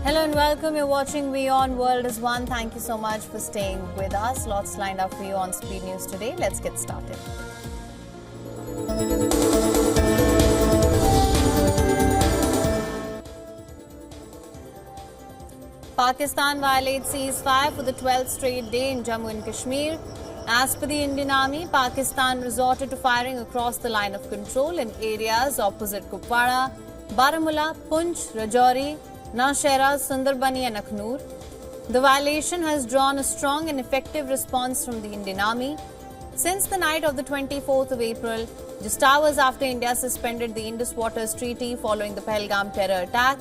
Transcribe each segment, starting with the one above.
Hello and welcome. You're watching WION World is One. Thank you so much for staying with us. Lots lined up for you on Speed News today. Let's get started. Pakistan violates ceasefire for the 12th straight day in Jammu and Kashmir. As per the Indian Army, Pakistan resorted to firing across the line of control in areas opposite Kupwara, Baramulla, Poonch, Rajouri, Nashera, Sundarbani and Akhnur. The violation has drawn a strong and effective response from the Indian Army. Since the night of the 24th of April, just hours after India suspended the Indus Waters Treaty following the Pahalgam terror attack,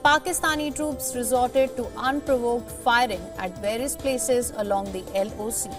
Pakistani troops resorted to unprovoked firing at various places along the LoC.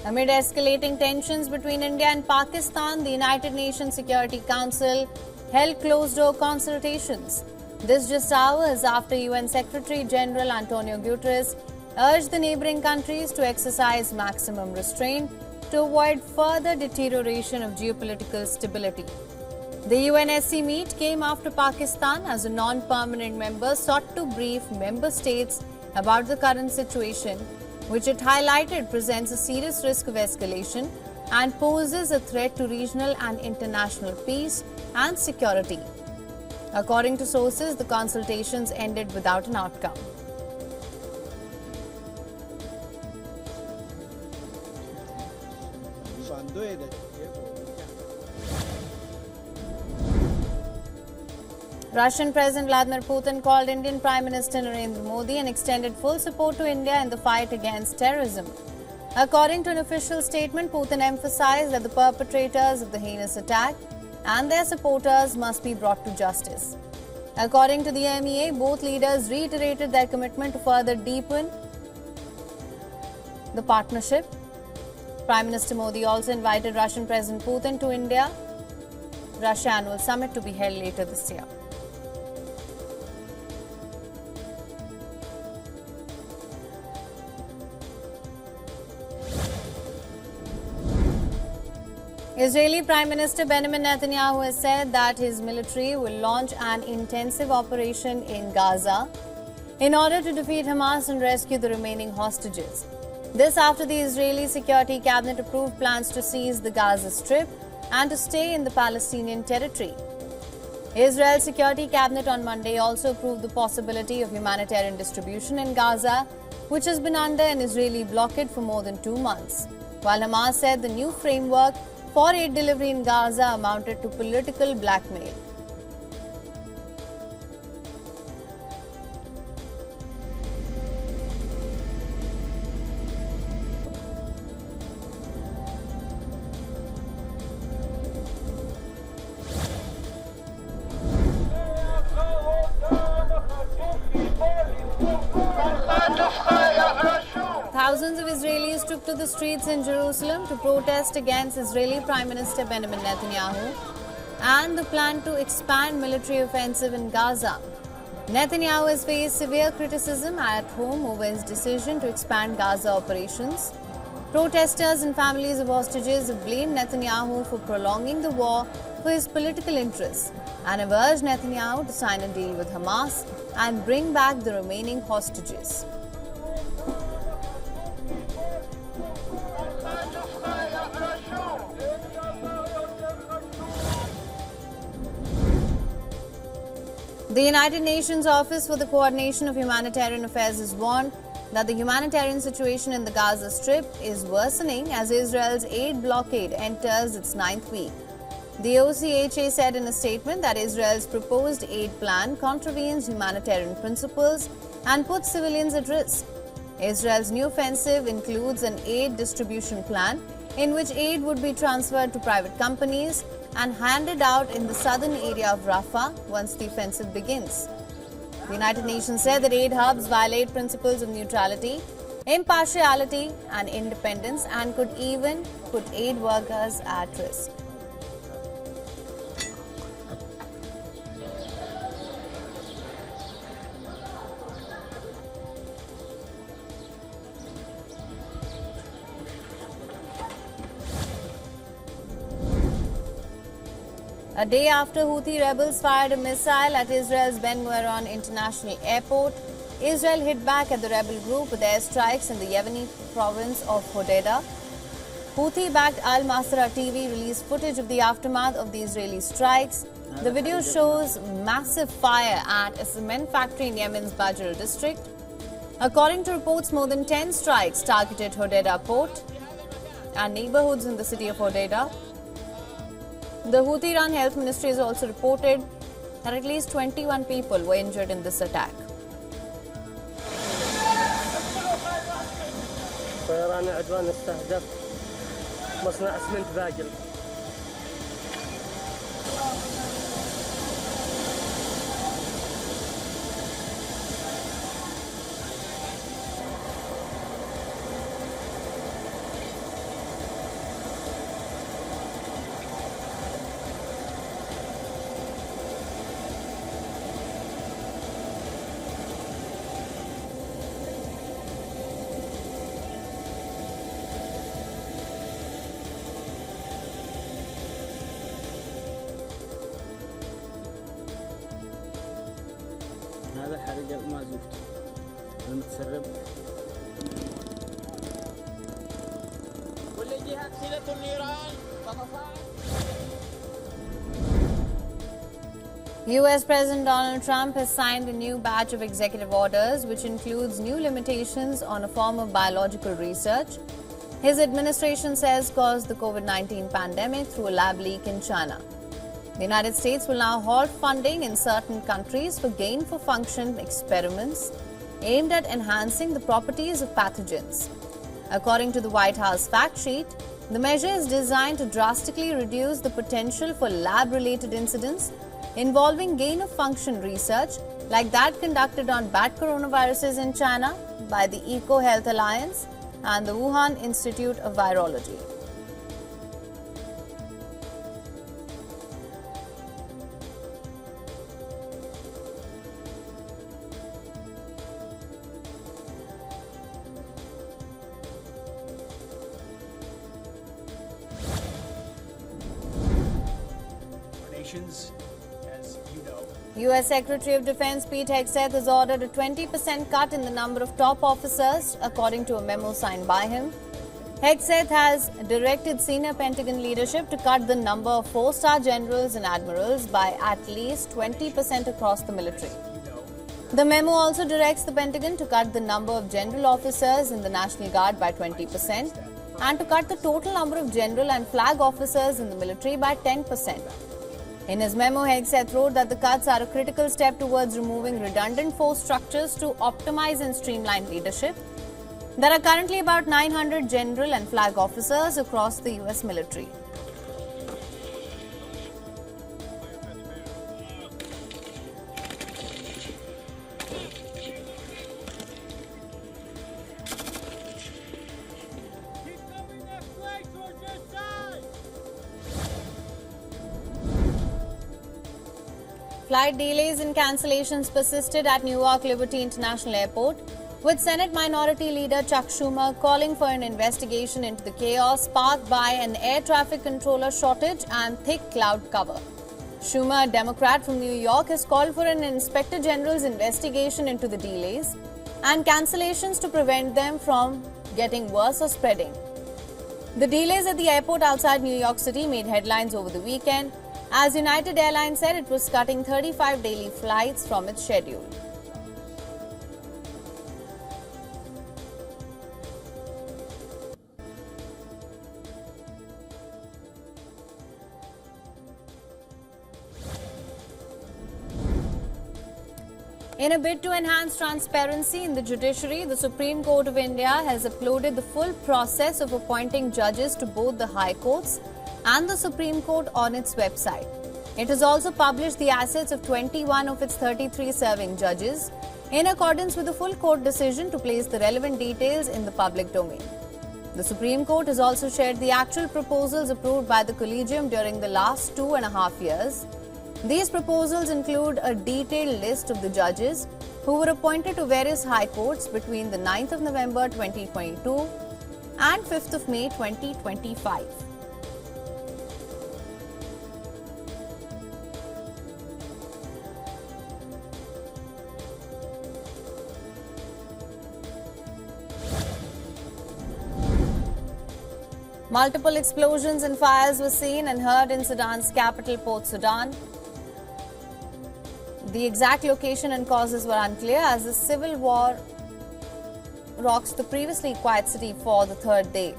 Amid escalating tensions between India and Pakistan, the United Nations Security Council held closed-door consultations. This just hours after UN Secretary General Antonio Guterres urged the neighboring countries to exercise maximum restraint to avoid further deterioration of geopolitical stability. The UNSC meet came after Pakistan, as a non-permanent member, sought to brief member states about the current situation, which it highlighted presents a serious risk of escalation and poses a threat to regional and international peace and security. According to sources, the consultations ended without an outcome. Russian President Vladimir Putin called Indian Prime Minister Narendra Modi and extended full support to India in the fight against terrorism. According to an official statement, Putin emphasized that the perpetrators of the heinous attack and their supporters must be brought to justice. According to the MEA, both leaders reiterated their commitment to further deepen the partnership. Prime Minister Modi also invited Russian President Putin to India-Russia annual summit to be held later this year. Israeli Prime Minister Benjamin Netanyahu has said that his military will launch an intensive operation in Gaza in order to defeat Hamas and rescue the remaining hostages. This after the Israeli Security Cabinet approved plans to seize the Gaza Strip and to stay in the Palestinian territory. Israel's Security Cabinet on Monday also approved the possibility of humanitarian distribution in Gaza, which has been under an Israeli blockade for more than 2 months. While Hamas said the new framework for aid delivery in Gaza amounted to political blackmail. Thousands of Israelis took to the streets in Jerusalem to protest against Israeli Prime Minister Benjamin Netanyahu and the plan to expand military offensive in Gaza. Netanyahu has faced severe criticism at home over his decision to expand Gaza operations. Protesters and families of hostages have blamed Netanyahu for prolonging the war for his political interests and have urged Netanyahu to sign a deal with Hamas and bring back the remaining hostages. The United Nations Office for the Coordination of Humanitarian Affairs has warned that the humanitarian situation in the Gaza Strip is worsening as Israel's aid blockade enters its 9th week. The OCHA said in a statement that Israel's proposed aid plan contravenes humanitarian principles and puts civilians at risk. Israel's new offensive includes an aid distribution plan in which aid would be transferred to private companies and handed out in the southern area of Rafah once the offensive begins. The United Nations said that aid hubs violate principles of neutrality, impartiality and independence and could even put aid workers at risk. A day after Houthi rebels fired a missile at Israel's Ben Gurion International Airport, Israel hit back at the rebel group with airstrikes in the Yemeni province of Hodeidah. Houthi-backed Al Masra TV released footage of the aftermath of the Israeli strikes. The video shows massive fire at a cement factory in Yemen's Bajra district. According to reports, more than 10 strikes targeted Hodeidah port and neighborhoods in the city of Hodeidah. The Houthi-run health ministry has also reported that at least 21 people were injured in this attack. طيران عدوان استهدف مصنع اسمنت باقل. هذا حرق المازوت المتسرب واللي جهة سلة النيران. US President Donald Trump has signed a new batch of executive orders, which includes new limitations on a form of biological research his administration says caused the COVID-19 pandemic through a lab leak in China. The United States will now halt funding in certain countries for gain-for-function experiments aimed at enhancing the properties of pathogens. According to the White House fact sheet, the measure is designed to drastically reduce the potential for lab-related incidents involving gain-of-function research like that conducted on bat coronaviruses in China by the EcoHealth Alliance and the Wuhan Institute of Virology. As you know. U.S. Secretary of Defense Pete Hegseth has ordered a 20% cut in the number of top officers, according to a memo signed by him. Hegseth has directed senior Pentagon leadership to cut the number of 4-star generals and admirals by at least 20% across the military. The memo also directs the Pentagon to cut the number of general officers in the National Guard by 20% and to cut the total number of general and flag officers in the military by 10%. In his memo, Hegseth wrote that the cuts are a critical step towards removing redundant force structures to optimize and streamline leadership. There are currently about 900 general and flag officers across the U.S. military. Flight delays and cancellations persisted at Newark Liberty International Airport, with Senate Minority Leader Chuck Schumer calling for an investigation into the chaos sparked by an air traffic controller shortage and thick cloud cover. Schumer, a Democrat from New York, has called for an Inspector General's investigation into the delays and cancellations to prevent them from getting worse or spreading. The delays at the airport outside New York City made headlines over the weekend, as United Airlines said it was cutting 35 daily flights from its schedule. In a bid to enhance transparency in the judiciary, the Supreme Court of India has uploaded the full process of appointing judges to both the High Courts and the Supreme Court on its website. It has also published the assets of 21 of its 33 serving judges in accordance with the full court decision to place the relevant details in the public domain. The Supreme Court has also shared the actual proposals approved by the Collegium during the last 2.5 years. These proposals include a detailed list of the judges who were appointed to various high courts between the 9th of November 2022 and 5th of May 2025. Multiple explosions and fires were seen and heard in Sudan's capital, Port Sudan. The exact location and causes were unclear as the civil war rocks the previously quiet city for the third day.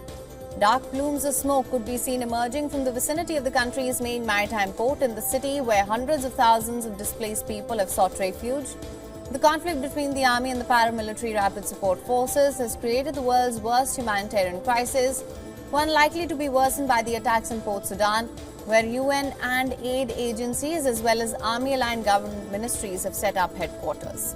Dark plumes of smoke could be seen emerging from the vicinity of the country's main maritime port in the city, where hundreds of thousands of displaced people have sought refuge. The conflict between the army and the paramilitary rapid support forces has created the world's worst humanitarian crisis, one likely to be worsened by the attacks in Port Sudan, where UN and aid agencies as well as army-aligned government ministries have set up headquarters.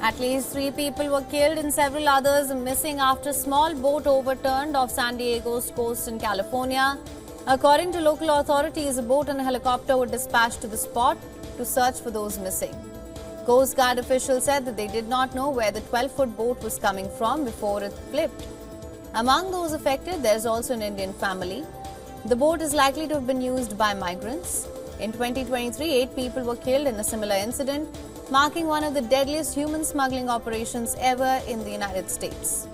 At least 3 people were killed and several others are missing after a small boat overturned off San Diego's coast in California. According to local authorities, a boat and a helicopter were dispatched to the spot to search for those missing. Coast Guard officials said that they did not know where the 12-foot boat was coming from before it flipped. Among those affected, there's also an Indian family. The boat is likely to have been used by migrants. In 2023, 8 people were killed in a similar incident, marking one of the deadliest human smuggling operations ever in the United States.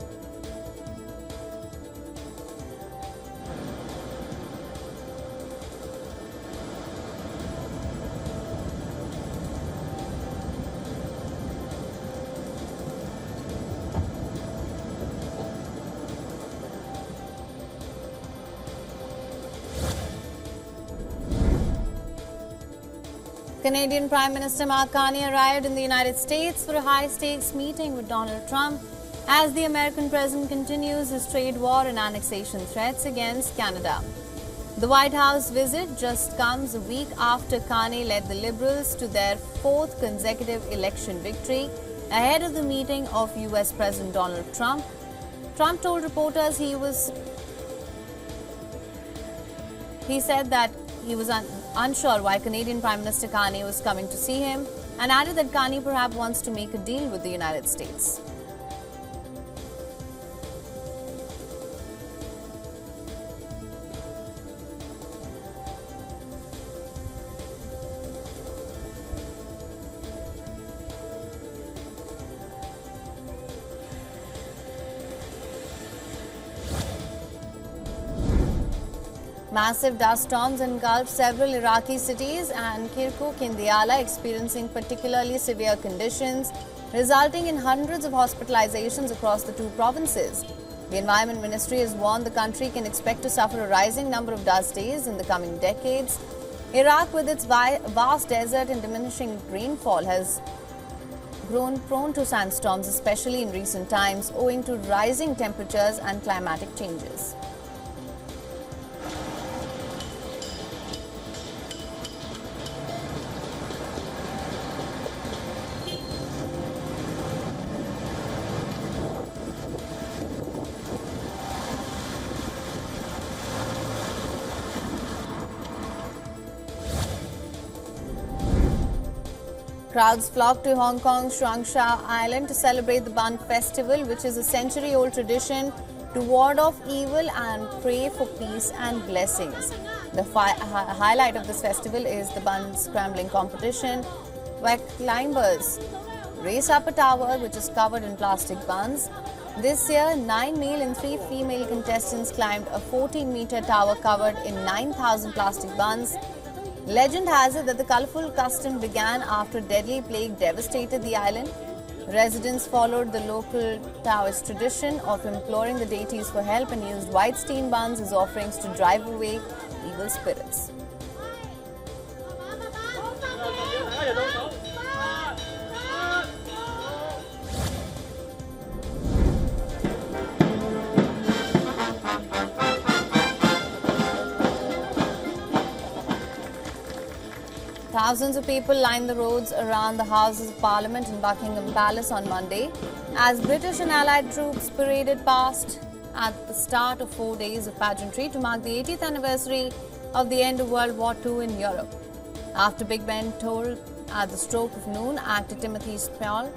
Canadian Prime Minister Mark Carney arrived in the United States for a high-stakes meeting with Donald Trump as the American president continues his trade war and annexation threats against Canada. The White House visit just comes a week after Carney led the Liberals to their 4th consecutive election victory ahead of the meeting of U.S. President Donald Trump. Trump told reporters he said that he was unsure why Canadian Prime Minister Carney was coming to see him and added that Carney perhaps wants to make a deal with the United States. Massive dust storms engulfed several Iraqi cities and Kirkuk in Gala experiencing particularly severe conditions, resulting in hundreds of hospitalizations across the 2 provinces. The Environment Ministry has warned the country can expect to suffer a rising number of dust days in the coming decades. Iraq, with its vast desert and diminishing rainfall, has grown prone to sandstorms, especially in recent times, owing to rising temperatures and climatic changes. Crowds flocked to Hong Kong's Shuangsha Island to celebrate the Bund Festival, which is a century-old tradition to ward off evil and pray for peace and blessings. The highlight of this festival is the Bund scrambling competition, where climbers race up a tower which is covered in plastic buns. This year, 9 male and 3 female contestants climbed a 14-meter tower covered in 9,000 plastic buns. Legend has it that the colourful custom began after a deadly plague devastated the island. Residents followed the local Taoist tradition of imploring the deities for help and used white steam buns as offerings to drive away evil spirits. Thousands of people lined the roads around the Houses of Parliament in Buckingham Palace on Monday as British and Allied troops paraded past at the start of 4 days of pageantry to mark the 80th anniversary of the end of World War II in Europe. After Big Ben tolled at the stroke of noon, actor Timothy Spall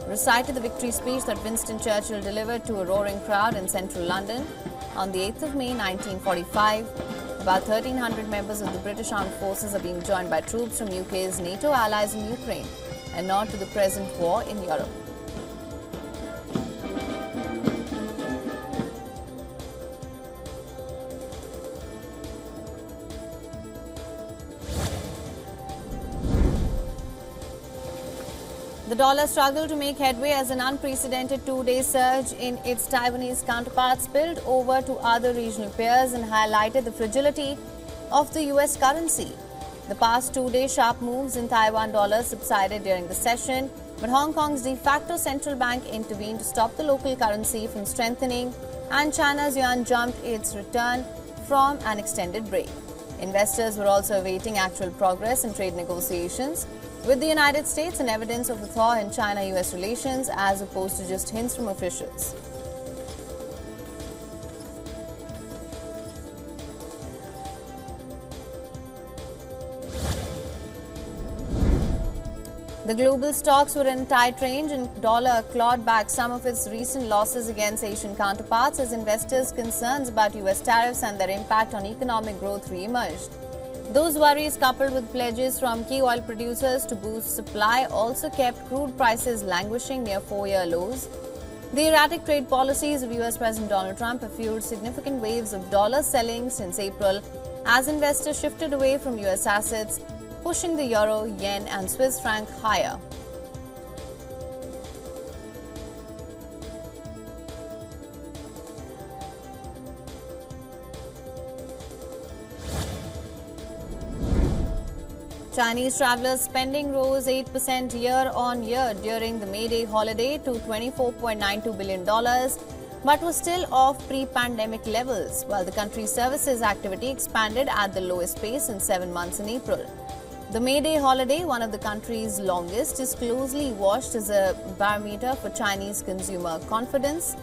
recited the victory speech that Winston Churchill delivered to a roaring crowd in central London on the 8th of May 1945. About 1,300 members of the British Armed Forces are being joined by troops from UK's NATO allies in Ukraine, a nod to the present war in Europe. The dollar struggled to make headway as an unprecedented two-day surge in its Taiwanese counterpart spilled over to other regional peers and highlighted the fragility of the US currency. The past two-day sharp moves in Taiwan dollar subsided during the session, but Hong Kong's de facto central bank intervened to stop the local currency from strengthening, and China's yuan jumped its return from an extended break. Investors were also awaiting actual progress in trade negotiations with the United States and evidence of a thaw in China-US relations as opposed to just hints from officials. The global stocks were in a tight range and dollar clawed back some of its recent losses against Asian counterparts as investors' concerns about US tariffs and their impact on economic growth re-emerged. Those worries, coupled with pledges from key oil producers to boost supply, also kept crude prices languishing near four-year lows. The erratic trade policies of US President Donald Trump have fueled significant waves of dollar selling since April as investors shifted away from US assets, pushing the euro, yen and Swiss franc higher. Chinese travelers' spending rose 8% year-on-year during the May Day holiday to $24.92 billion, but was still off pre-pandemic levels, while the country's services activity expanded at the lowest pace in 7 months in April. The May Day holiday, one of the country's longest, is closely watched as a barometer for Chinese consumer confidence.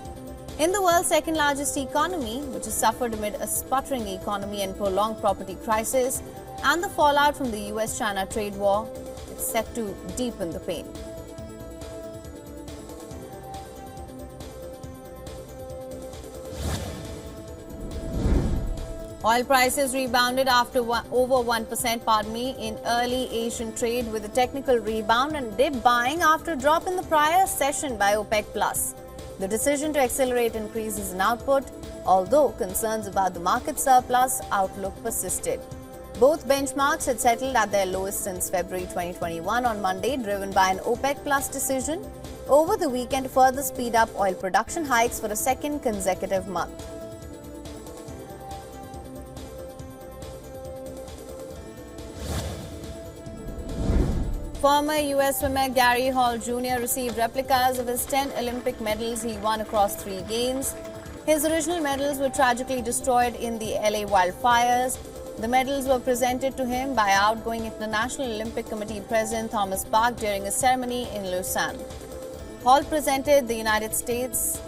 In the world's second-largest economy, which has suffered amid a sputtering economy and prolonged property crisis, and the fallout from the US-China trade war, it's set to deepen the pain. Oil prices rebounded after over 1%, in early Asian trade with a technical rebound and dip buying after a drop in the prior session by OPEC+. The decision to accelerate increases in output, although concerns about the market surplus outlook persisted. Both benchmarks had settled at their lowest since February 2021 on Monday, driven by an OPEC+ decision over the weekend to further speed up oil production hikes for a second consecutive month. Former US swimmer Gary Hall Jr. received replicas of his 10 Olympic medals he won across 3 games. His original medals were tragically destroyed in the LA wildfires. The medals were presented to him by outgoing International Olympic Committee President Thomas Bach during a ceremony in Lausanne. Hall represented the United States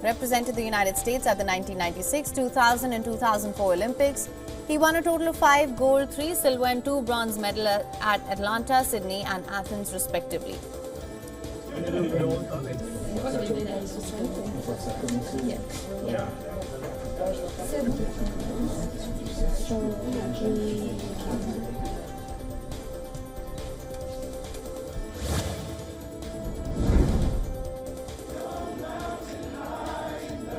at the 1996, 2000 and 2004 Olympics. He won a total of 5 gold, 3 silver and 2 bronze medals at Atlanta, Sydney and Athens respectively.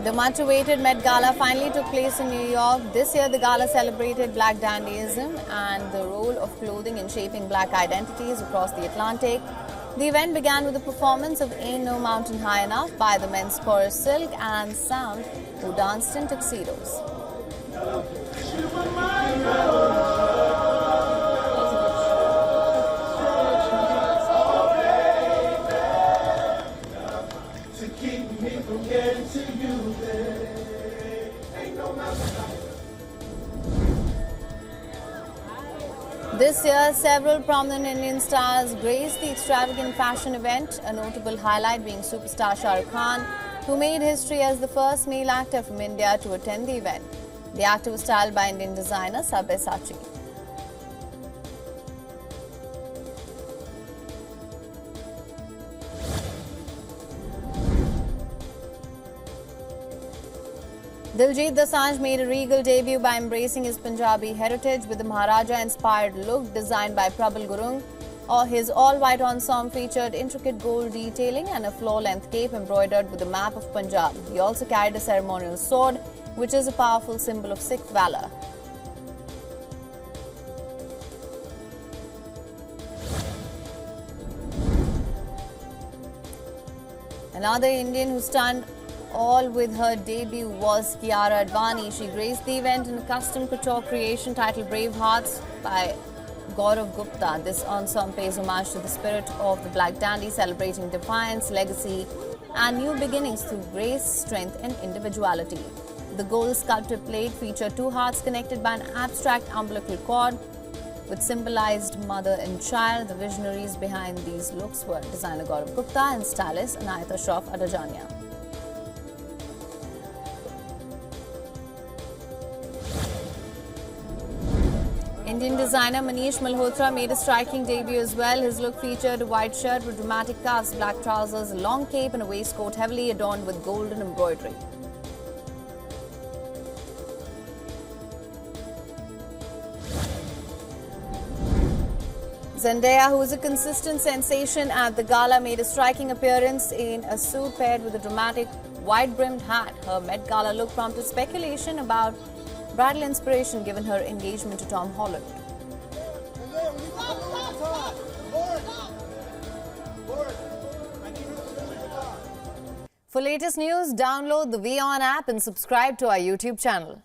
The much-awaited Met Gala finally took place in New York. This year, the gala celebrated Black dandyism and the role of clothing in shaping Black identities across the Atlantic. The event began with a performance of Ain't No Mountain High Enough by the men's chorus Silk and Sound, who danced in tuxedos. This year, several prominent Indian stars graced the extravagant fashion event, a notable highlight being superstar Shah Rukh Khan, who made history as the first male actor from India to attend the event. The actor was styled by Indian designer Sabyasachi. Diljit Dosanjh made a regal debut by embracing his Punjabi heritage with the Maharaja-inspired look designed by Prabal Gurung. His all-white ensemble featured intricate gold detailing and a floor-length cape embroidered with the map of Punjab. He also carried a ceremonial sword, which is a powerful symbol of Sikh valor. Another Indian who stunned all with her debut was Kiara Advani. She graced the event in a custom couture creation titled Brave Hearts by Gaurav Gupta. This ensemble pays homage to the spirit of the Black Dandy, celebrating defiance, legacy, and new beginnings through grace, strength, and individuality. The gold sculpted plate featured two hearts connected by an abstract umbilical cord, which symbolized mother and child. The visionaries behind these looks were designer Gaurav Gupta and stylist Anayata Shroff Adajania. Indian designer Manish Malhotra made a striking debut as well. His look featured a white shirt with dramatic cuffs, black trousers, a long cape and a waistcoat heavily adorned with golden embroidery. Zendaya, who is a consistent sensation at the Gala, made a striking appearance in a suit paired with a dramatic wide-brimmed hat. Her Met Gala look prompted speculation about bridal inspiration given her engagement to Tom Holland. For latest news, download the WION app and subscribe to our YouTube channel.